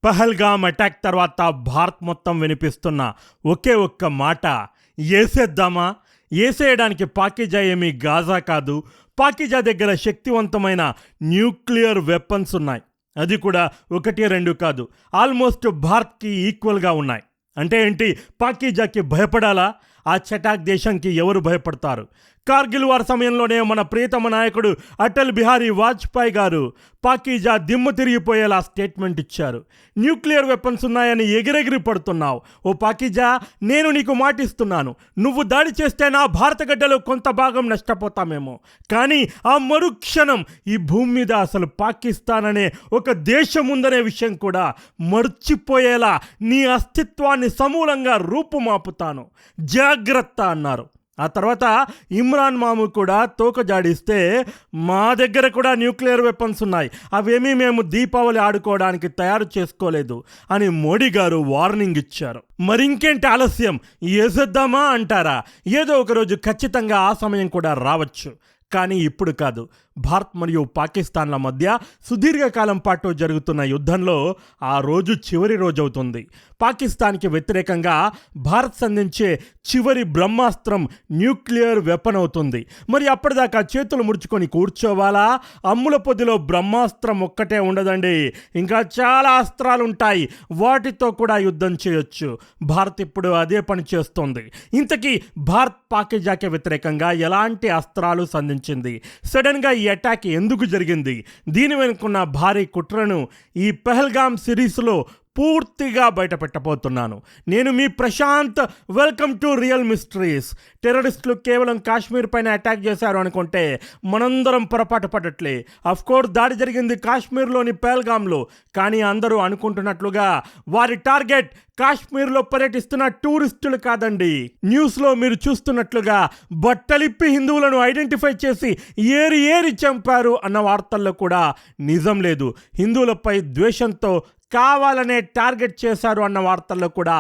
Pahalgam attack తర్వాత భారత్ మొత్తం వినిపిస్తున్న ఒకే ఒక్క మాట, ఏసేద్దామా? ఏసేయడానికి పాకిజా ఏమీ గాజా కాదు. పాకిజా దగ్గర శక్తివంతమైన న్యూక్లియర్ వెపన్స్ ఉన్నాయి. అది కూడా 1-2 కాదు, ఆల్మోస్ట్ భారత్కి ఈక్వల్గా ఉన్నాయి. అంటే ఏంటి? పాకిజాకి భయపడాలా? ఆ చటాక్ దేశంకి ఎవరు భయపడతారు? కార్గిల్ వార్ సమయంలోనే మన ప్రియతమ నాయకుడు అటల్ బిహారీ వాజ్పేయి గారు పాకిజా దిమ్మ తిరిగిపోయేలా స్టేట్మెంట్ ఇచ్చారు. న్యూక్లియర్ వెపన్స్ ఉన్నాయని ఎగిరెగిరి పడుతున్నావు. ఓ పాకిజా, నేను నీకు మాటిస్తున్నాను, నువ్వు దాడి చేస్తే నా భారత గడ్డలో కొంత భాగం నష్టపోతామేమో, కానీ ఆ మరుక్షణం ఈ భూమి మీద అసలు పాకిస్తాన్ అనే ఒక దేశం ఉందనే విషయం కూడా మర్చిపోయేలా నీ అస్తిత్వాన్ని సమూలంగా రూపుమాపుతాను, జాగ్రత్త అన్నారు. ఆ తర్వాత ఇమ్రాన్ మాము కూడా తోక జాడిస్తే, మా దగ్గర కూడా న్యూక్లియర్ వెపన్స్ ఉన్నాయి, అవేమీ మేము దీపావళి ఆడుకోవడానికి తయారు చేసుకోలేదు అని మోడీ గారు వార్నింగ్ ఇచ్చారు. మరింకేంటి ఆలస్యం? ఏసేద్దామా అంటారా? ఏదో ఒకరోజు ఖచ్చితంగా ఆ సమయం కూడా రావచ్చు, కానీ ఇప్పుడు కాదు. భారత్ మరియు పాకిస్తాన్ల మధ్య సుదీర్ఘకాలం పాటు జరుగుతున్న యుద్ధంలో ఆ రోజు చివరి రోజు అవుతుంది. పాకిస్తాన్కి వ్యతిరేకంగా భారత్ సంధించే చివరి బ్రహ్మాస్త్రం న్యూక్లియర్ వెపన్ అవుతుంది. మరి అప్పటిదాకా చేతులు ముడుచుకొని కూర్చోవాలా? అమ్ముల పొదిలో బ్రహ్మాస్త్రం ఒక్కటే ఉండదండి, ఇంకా చాలా అస్త్రాలు ఉంటాయి, వాటితో కూడా యుద్ధం చేయొచ్చు. భారత్ ఇప్పుడు అదే పని చేస్తోంది. ఇంతకీ భారత్ పాకిజాకి వ్యతిరేకంగా ఎలాంటి అస్త్రాలు సంధించింది? సడన్గా ఈ అటాక్ ఎందుకు జరిగింది? దీని వెనుకున్న భారీ కుట్రను ఈ పహల్గామ్ సిరీస్లో పూర్తిగా బయట పెట్టబోతున్నాను. నేను మీ Prashanth. Welcome to real mysteries. టెర్రరిస్టులు కేవలం కాశ్మీర్ పైన అటాక్ చేశారు అనుకుంటే మనందరం పొరపాటు పడట్లే. అఫ్కోర్స్ దాడి జరిగింది కాశ్మీర్లోని పహల్గామ్లో, కానీ అందరూ అనుకుంటున్నట్లుగా వారి టార్గెట్ కాశ్మీర్లో పర్యటిస్తున్న టూరిస్టులు కాదండి. న్యూస్లో మీరు చూస్తున్నట్లుగా బట్టలిప్పి హిందువులను ఐడెంటిఫై చేసి ఏరి చంపారు అన్న వార్తల్లో కూడా నిజం లేదు. హిందువులపై ద్వేషంతో కావాలనే టార్గెట్ చేశారు అన్న వార్తల్లో కూడా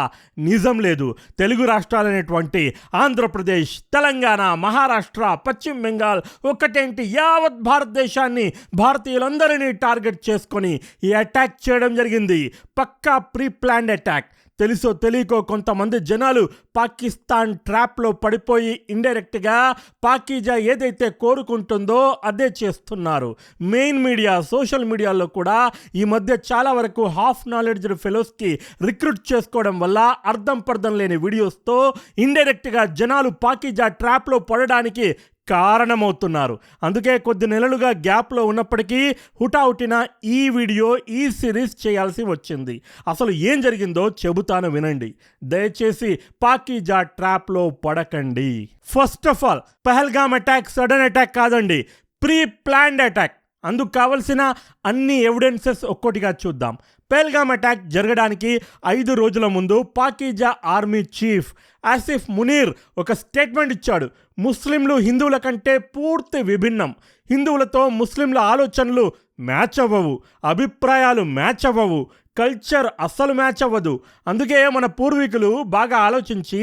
నిజం లేదు. తెలుగు రాష్ట్రాలనేటువంటి ఆంధ్రప్రదేశ్, తెలంగాణ, మహారాష్ట్ర, పశ్చిమ బెంగాల్ ఒక్కటేంటి, యావత్ భారతదేశాన్ని, భారతీయులందరినీ టార్గెట్ చేసుకొని ఈ అటాక్ చేయడం జరిగింది. పక్కా ప్రీ ప్లాన్డ్ అటాక్. తెలుసో తెలియకో కొంతమంది జనాలు పాకిస్తాన్ ట్రాప్లో పడిపోయి ఇండైరెక్ట్గా పాకిజా ఏదైతే కోరుకుంటుందో అదే చేస్తున్నారు. మెయిన్ మీడియా, సోషల్ మీడియాలో కూడా ఈ మధ్య చాలా వరకు హాఫ్ నాలెడ్జ్డ్ ఫెలోస్కి రిక్రూట్ చేసుకోవడం వల్ల అర్థం పర్థం లేని వీడియోస్తో ఇండైరెక్ట్గా జనాలు పాకిజా ట్రాప్లో పడడానికి కారణమవుతున్నారు. అందుకే కొద్ది నెలలుగా గ్యాప్లో ఉన్నప్పటికీ హుటాహుటిన ఈ వీడియో, ఈ సిరీస్ చేయాల్సి వచ్చింది. అసలు ఏం జరిగిందో చెబుతాను వినండి. దయచేసి పాకిజా ట్రాప్లో పడకండి. First of all, Pahalgam attack sudden attack కాదండి, ప్రీ ప్లాన్డ్ అటాక్. అందుకు కావలసిన అన్ని ఎవిడెన్సెస్ ఒక్కొక్కటిగా చూద్దాం. పహల్గామ్ అటాక్ జరగడానికి 5 రోజుల ముందు పాకిజా ఆర్మీ చీఫ్ ఆసిఫ్ మునీర్ ఒక స్టేట్మెంట్ ఇచ్చాడు. ముస్లింలు హిందువుల కంటే పూర్తి విభిన్నం, హిందువులతో ముస్లింల ఆలోచనలు మ్యాచ్ అవ్వవు, అభిప్రాయాలు మ్యాచ్ అవ్వవు, కల్చర్ అస్సలు మ్యాచ్ అవ్వదు. అందుకే మన పూర్వీకులు బాగా ఆలోచించి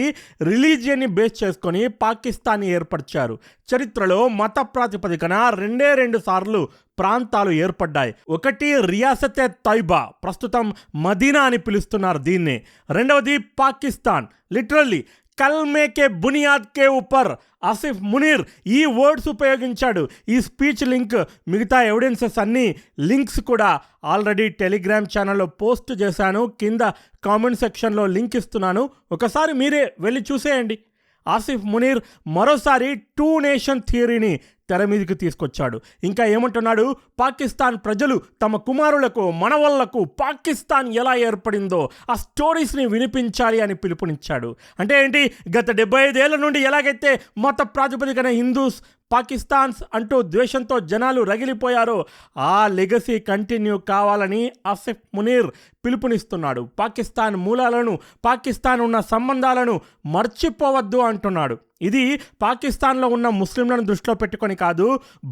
రిలీజియన్ని బేస్ చేసుకొని పాకిస్తాన్ని ఏర్పరిచారు. చరిత్రలో మత ప్రాతిపదికన 2 సార్లు ప్రాంతాలు ఏర్పడ్డాయి. ఒకటి రియాసతే తైబా, ప్రస్తుతం మదీనా అని పిలుస్తున్నారు దీన్ని. రెండవది పాకిస్తాన్. లిటరల్లీ కల్మే కే బునియాద్ కే ఊపర్ ఆసిఫ్ మునీర్ ఈ వర్డ్స్ ఉపయోగించాడు. ఈ స్పీచ్ లింక్, మిగతా ఎవిడెన్సెస్ అన్నీ లింక్స్ కూడా ఆల్రెడీ టెలిగ్రామ్ ఛానల్లో పోస్ట్ చేశాను. కింద కామెంట్ సెక్షన్లో లింక్ ఇస్తున్నాను, ఒకసారి మీరే వెళ్ళి చూసేయండి. ఆసిఫ్ మునీర్ మరోసారి 2 నేషన్ థియరీని తెర మీదకి తీసుకొచ్చాడు. ఇంకా ఏమంటున్నాడు? పాకిస్తాన్ ప్రజలు తమ కుమారులకు, మనవళ్లకు పాకిస్తాన్ ఎలా ఏర్పడిందో ఆ స్టోరీస్ని వినిపించాలి అని పిలుపునిచ్చాడు. అంటే ఏంటి? గత 75 ఏళ్ల నుండి ఎలాగైతే మత ప్రాతిపదికన హిందూస్, పాకిస్తాన్స్ అంటూ ద్వేషంతో జనాలు రగిలిపోయారో ఆ లెగసీ కంటిన్యూ కావాలని ఆసిఫ్ మునీర్ పిలుపునిస్తున్నాడు. పాకిస్తాన్ మూలాలను, పాకిస్తాన్ ఉన్న సంబంధాలను మర్చిపోవద్దు అంటున్నాడు. ఇది పాకిస్తాన్లో ఉన్న ముస్లింలను దృష్టిలో పెట్టుకొని కాదు,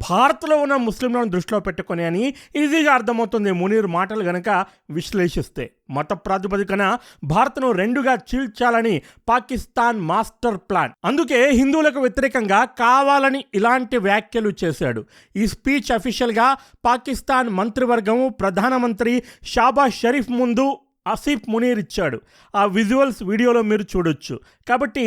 భారత్లో ఉన్న ముస్లింలను దృష్టిలో పెట్టుకొని అని ఈజీగా అర్థమవుతుంది మునీర్ మాటలు గనక విశ్లేషిస్తే. మత ప్రాతిపదికన భారత్ను రెండుగా చీల్చాలని పాకిస్తాన్ మాస్టర్ ప్లాన్. అందుకే హిందువులకు వ్యతిరేకంగా కావాలని ఇలాంటి వ్యాఖ్యలు చేశాడు. ఈ స్పీచ్ అఫీషియల్గా పాకిస్తాన్ మంత్రివర్గం ప్రధానమంత్రి షాబాజ్ షరీఫ్ ముందు ఆసిఫ్ మునీర్ ఇచ్చాడు. ఆ విజువల్స్ వీడియోలో మీరు చూడొచ్చు. కాబట్టి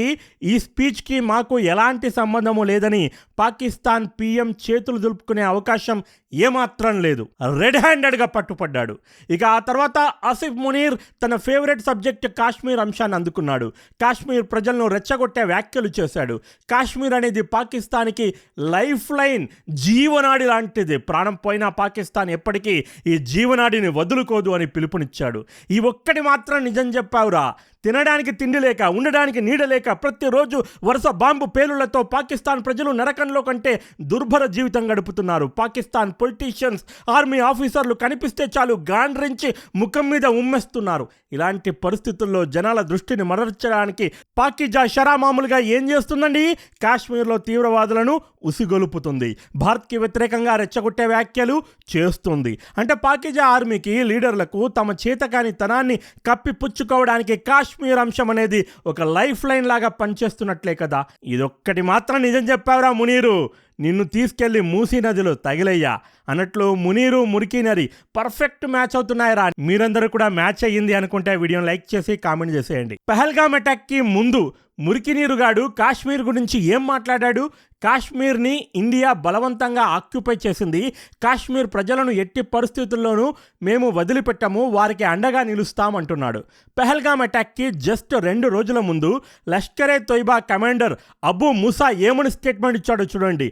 ఈ స్పీచ్కి మాకు ఎలాంటి సంబంధము లేదని పాకిస్తాన్ పీఎం చేతులు దులుపుకునే అవకాశం ఏమాత్రం లేదు. రెడ్ హ్యాండెడ్గా పట్టుపడ్డాడు. ఇక ఆ తర్వాత ఆసిఫ్ మునీర్ తన ఫేవరెట్ సబ్జెక్ట్ కాశ్మీర్ అంశాన్ని అందుకున్నాడు. కాశ్మీర్ ప్రజలను రెచ్చగొట్టే వ్యాఖ్యలు చేశాడు. కాశ్మీర్ అనేది పాకిస్తాన్కి లైఫ్ లైన్, జీవనాడి లాంటిది. ప్రాణం పోయినా పాకిస్తాన్ ఎప్పటికీ ఈ జీవనాడిని వదులుకోదు అని పిలుపునిచ్చాడు. ఈ ఒక్కటి మాత్రం నిజం చెప్పావురా. తినడానికి తిండి లేక, ఉండడానికి నీడ లేక, ప్రతిరోజు వరుస బాంబు పేలుళ్లతో పాకిస్తాన్ ప్రజలు నరకంలో కంటే దుర్భర జీవితం గడుపుతున్నారు. పాకిస్తాన్ పొలిటీషియన్స్, ఆర్మీ ఆఫీసర్లు కనిపిస్తే చాలు గాండ్రించి ముఖం మీద ఉమ్మేస్తున్నారు. ఇలాంటి పరిస్థితుల్లో జనాల దృష్టిని మరల్చడానికి పాకిజా షరామామూలుగా ఏం చేస్తుందండి? కాశ్మీర్లో తీవ్రవాదులను ఉసిగొలుపుతుంది. భారత్కి వ్యతిరేకంగా రెచ్చగొట్టే వ్యాఖ్యలు చేస్తుంది. అంటే పాకిజా ఆర్మీకి, లీడర్లకు తమ చేతకాని తనాన్ని కప్పిపుచ్చుకోవడానికి కాశ్మీర్ అంశం అనేది ఒక లైఫ్ లైన్ లాగా పనిచేస్తున్నట్లే కదా. ఇదొక్కటి మాత్రం నిజం చెప్పావురా మునీరు. నిన్ను తీసుకెళ్లి మూసీ నదిలో తగిలయ్యా అన్నట్లు మునీరు, మురికి నది పర్ఫెక్ట్ మ్యాచ్ అవుతున్నాయిరా. మీరందరూ కూడా మ్యాచ్ అయ్యింది అనుకుంటే వీడియోని లైక్ చేసి కామెంట్ చేసేయండి. పహల్గామ్ అటాక్కి ముందు మురికినీరుగాడు కాశ్మీర్ గురించి ఏం మాట్లాడాడు? కాశ్మీర్ని ఇండియా బలవంతంగా ఆక్యుపై చేసింది. కాశ్మీర్ ప్రజలను ఎట్టి పరిస్థితుల్లోనూ మేము వదిలిపెట్టము, వారికి అండగా నిలుస్తామంటున్నాడు. పహల్గామ్ అటాక్కి జస్ట్ 2 రోజుల ముందు లష్కరే తోయిబా కమాండర్ అబూ ముసా ఏమని స్టేట్మెంట్ ఇచ్చాడో చూడండి.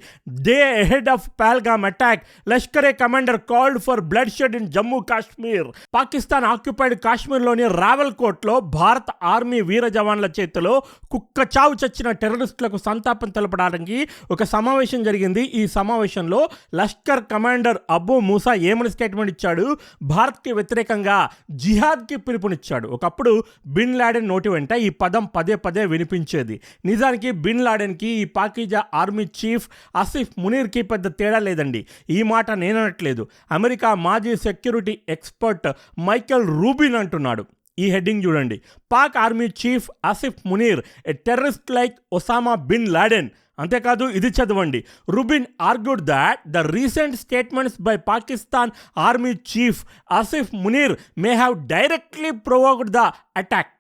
Day ahead of Pahalgam attack Lashkar-e commander called for bloodshed in Jammu Kashmir. Pakistan occupied కాశ్మీర్లోని రావల్కోట్లో భారత ఆర్మీ వీర జవాన్ల చేతిలో కుక్క చావు చచ్చిన టెర్రరిస్టులకు సంతాపం తెలపడానికి ఒక సమావేశం జరిగింది. ఈ సమావేశంలో లష్కర్ కమాండర్ అబూ మూసా ఏమని స్టేట్మెంట్ ఇచ్చాడు? భారత్కి వ్యతిరేకంగా జిహాద్కి పిలుపునిచ్చాడు. ఒకప్పుడు బిన్ లాడెన్ నోటి వెంట ఈ పదం పదే పదే వినిపించేది. నిజానికి బిన్ లాడెన్కి ఈ పాకిజా ఆర్మీ చీఫ్ ఆసిఫ్ మునీర్కి పెద్ద తేడా లేదండి. ఈ మాట నేననట్లేదు. అమెరికా మాజీ సెక్యూరిటీ ఎక్స్పర్ట్ మైకెల్ రూబిన్ అంటున్నాడు. ఈ హెడ్డింగ్ చూడండి. Pak army chief Asif Munir a terrorist like Osama bin Laden. అంతేకాదు, ఇది చదవండి. Rubin argued that the recent statements by Pakistan army chief Asif Munir may have directly provoked the attack.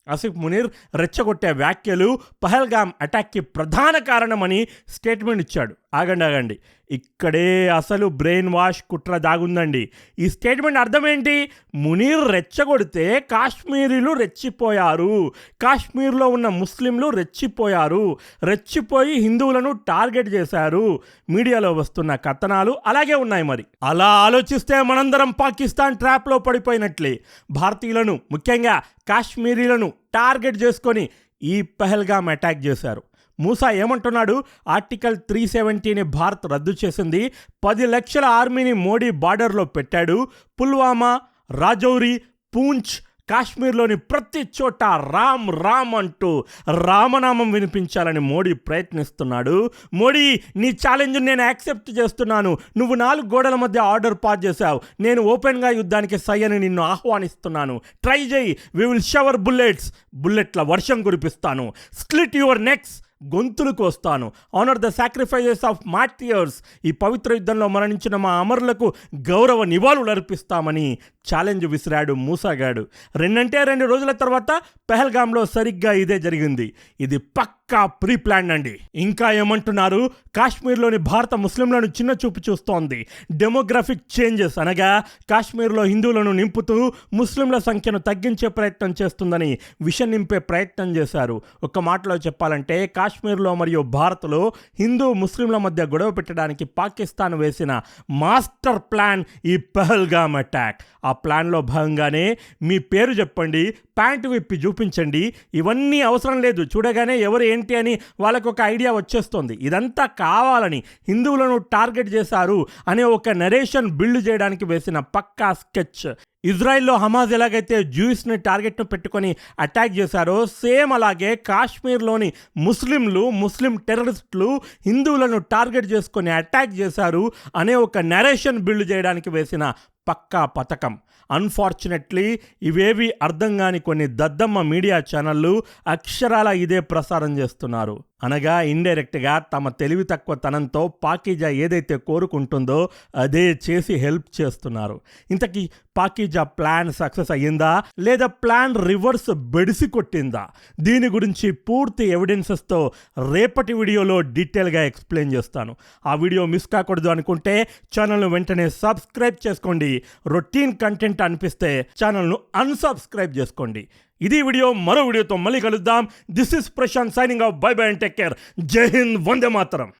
Asif Munir రెచ్చగొట్టే వ్యాఖ్యలు పహల్గామ్ అటాక్కి ప్రధాన కారణమని స్టేట్మెంట్ ఇచ్చాడు. ఆగండి, ఇక్కడే అసలు బ్రెయిన్ వాష్ కుట్ర దాగుందండి. ఈ స్టేట్మెంట్ అర్థం ఏంటి? మునీర్ రెచ్చగొడితే కాశ్మీరీలు రెచ్చిపోయారు, కాశ్మీర్లో ఉన్న ముస్లింలు రెచ్చిపోయి హిందువులను టార్గెట్ చేశారు. మీడియాలో వస్తున్న కథనాలు అలాగే ఉన్నాయి. మరి అలా ఆలోచిస్తే మనందరం పాకిస్తాన్ ట్రాప్లో పడిపోయినట్లే. భారతీయులను, ముఖ్యంగా కాశ్మీరీలను టార్గెట్ చేసుకొని ఈ పహల్గామ్ అటాక్ చేశారు. మూసా ఏమంటున్నాడు? ఆర్టికల్ 370ని భారత్ రద్దు చేసింది. 10 లక్షల ఆర్మీని మోడీ బార్డర్లో పెట్టాడు. పుల్వామా, రాజౌరి, పూంచ్, కాశ్మీర్లోని ప్రతి చోట రామ్ రామ్ అంటూ రామనామం వినిపించాలని మోడీ ప్రయత్నిస్తున్నాడు. మోడీ, నీ ఛాలెంజ్ నేను యాక్సెప్ట్ చేస్తున్నాను. నువ్వు 4 గోడల మధ్య ఆర్డర్ పాస్ చేశావు. నేను ఓపెన్గా యుద్ధానికి సై అని నిన్ను ఆహ్వానిస్తున్నాను. ట్రై చేయి. వి విల్ షవర్ బుల్లెట్ల వర్షం కురిపిస్తాను. స్ప్లిట్ యువర్ నెక్స్, గొంతులు కోస్తాను. Honour the sacrifices of martyrs, ఈ పవిత్ర యుద్ధంలో మరణించిన మా అమరులకు గౌరవ నివాళులు అర్పిస్తామని ఛాలెంజ్ విసిరాడు మూసాగాడు. 2 రోజుల తర్వాత పహల్గామ్లో సరిగ్గా ఇదే జరిగింది. ఇది పక్కా ప్రీ ప్లాన్ అండి. ఇంకా ఏమంటున్నారు? కాశ్మీర్లోని భారత ముస్లింలను చిన్న చూపు చూస్తోంది. డెమోగ్రఫిక్ చేంజెస్ అనగా కాశ్మీర్లో హిందువులను నింపుతూ ముస్లింల సంఖ్యను తగ్గించే ప్రయత్నం చేస్తుందని విషం నింపే ప్రయత్నం చేశారు. ఒక్క మాటలో చెప్పాలంటే కాశ్మీర్లో మరియు భారత్లో హిందూ ముస్లింల మధ్య గొడవ పెట్టడానికి పాకిస్తాన్ వేసిన మాస్టర్ ప్లాన్ ఈ పహల్గామ్ అటాక్. ఆ ప్లాన్లో భాగంగానే మీ పేరు చెప్పండి, ప్యాంటు విప్పి చూపించండి, ఇవన్నీ అవసరం లేదు. చూడగానే ఎవరు ఏంటి అని వాళ్ళకు ఒక ఐడియా వచ్చేస్తుంది. ఇదంతా కావాలని హిందువులను టార్గెట్ చేశారు అనే ఒక నరేషన్ బిల్డ్ చేయడానికి వేసిన పక్కా స్కెచ్. ఇజ్రాయెల్లో హమాజ్ ఎలాగైతే జ్యూస్ని టార్గెట్ను పెట్టుకొని అటాక్ చేశారో సేమ్ అలాగే కాశ్మీర్లోని ముస్లిం టెర్రరిస్టులు హిందువులను టార్గెట్ చేసుకొని అటాక్ చేశారు అనే ఒక నరేషన్ బిల్డ్ చేయడానికి వేసిన పక్కా పథకం. అన్ఫార్చునేట్లీ ఇవేవి అర్థం కాని కొన్ని దద్దమ్మ మీడియా ఛానళ్ళు అక్షరాల ఇదే ప్రసారం చేస్తున్నారు. అనగా ఇండైరెక్ట్గా తమ తెలివి తక్కువ తనంతో పాకీజా ఏదైతే కోరుకుంటుందో అదే చేసి హెల్ప్ చేస్తున్నారు. ఇంతకీ పాకీజా ప్లాన్ సక్సెస్ అయ్యిందా లేదా ప్లాన్ రివర్స్ బెడిసి కొట్టిందా? దీని గురించి పూర్తి ఎవిడెన్సెస్తో రేపటి వీడియోలో డీటెయిల్గా ఎక్స్ప్లెయిన్ చేస్తాను. ఆ వీడియో మిస్ కాకూడదు అనుకుంటే ఛానల్ను వెంటనే సబ్స్క్రైబ్ చేసుకోండి. రొటీన్ కంటెంట్ అనిపిస్తే ఛానల్ను అన్సబ్స్క్రైబ్ చేసుకోండి. ఇది వీడియో. మరో వీడియోతో మళ్ళీ కలుద్దాం. This is Prashant signing off. Bye bye and take care. జై హింద్. వందే మాతరం.